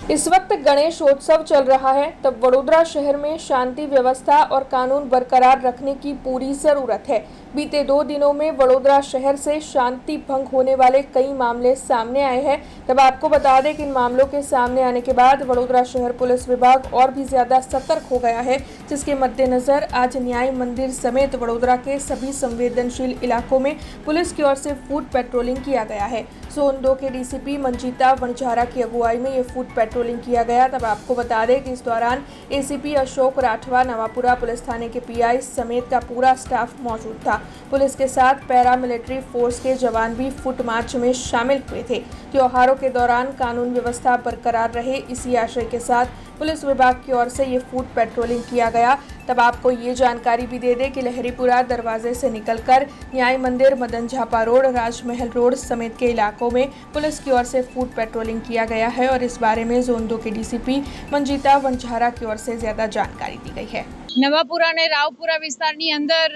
इस वक्त गणेशोत्सव चल रहा है, तब वडोदरा शहर में शांति व्यवस्था और कानून बरकरार रखने की पूरी जरूरत है। बीते 2 दिनों में वडोदरा शहर से शांति भंग होने वाले कई मामले सामने आए हैं। तब आपको बता दें कि इन मामलों के सामने आने के बाद वडोदरा शहर पुलिस विभाग और भी ज्यादा सतर्क हो गया है, जिसके मद्देनजर आज न्याय मंदिर समेत वडोदरा के सभी संवेदनशील इलाकों में पुलिस की ओर से फुट पेट्रोलिंग किया गया है। जोन 2 के डीसीपी मंजीता वणझारा की अगुवाई में ये फुट पेट्रोलिंग किया गया। तब आपको बता दें कि इस दौरान एसीपी अशोक राठवा, नवापुरा पुलिस थाने के पीआई समेत का पूरा स्टाफ मौजूद था। पुलिस के साथ पैरामिलिट्री फोर्स के जवान भी फुट मार्च में शामिल हुए थे। त्योहारों के दौरान कानून व्यवस्था बरकरार रहे, इसी आशय के साथ पुलिस विभाग की ओर से ये फुट पेट्रोलिंग किया गया। तब आपको ये जानकारी भी दे दें कि लहरीपुरा दरवाजे से निकलकर न्याय मंदिर, मदन झापा रोड, राजमहल रोड समेत के इलाकों में पुलिस की ओर से फुट पेट्रोलिंग किया गया है और इस बारे में जोन 2 के डीसीपी मंजीता वणझारा की ओर से ज्यादा जानकारी दी गई है। નવાપુરા અને રાવપુરા વિસ્તારની અંદર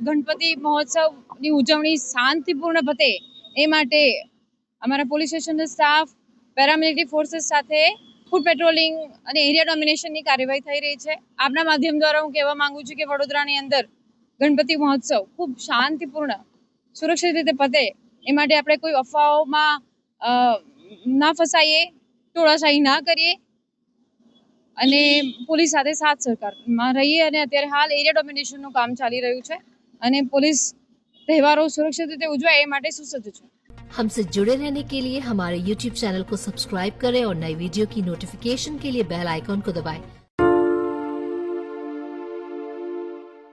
ગણપતિ મહોત્સવની ઉજવણી શાંતિપૂર્ણ પતે એ માટે અમારા પોલીસ સ્ટેશનનો સ્ટાફ પેરામિલિટરી ફોર્सेस સાથે ફૂડ પેટ્રોલિંગ અને એરિયા ડોમિનેશનની કાર્યવાહી થઈ રહી છે। આપના માધ્યમ દ્વારા હું કહેવા માંગુ છું કે વડોદરાની અંદર ગણપતિ મહોત્સવ ખૂબ શાંતિપૂર્ણ સુરક્ષિત રીતે પતે એ માટે આપણે કોઈ અફવાઓમાં ના ફસાઈએ, ટોળાશાહી ના કરીએ અને પોલીસ સાથે સાથ સહકારમાં રહીએ અને અત્યારે હાલ એરિયા ડોમિનેશનનું કામ ચાલી રહ્યું છે અને પોલીસ તહેવારો સુરક્ષિત રીતે ઉજવાય એ માટે સુસજ્જ છે। हमसे जुड़े रहने के लिए हमारे YouTube चैनल को सब्सक्राइब करें और नई वीडियो की नोटिफिकेशन के लिए बेल आइकॉन को दबाएं।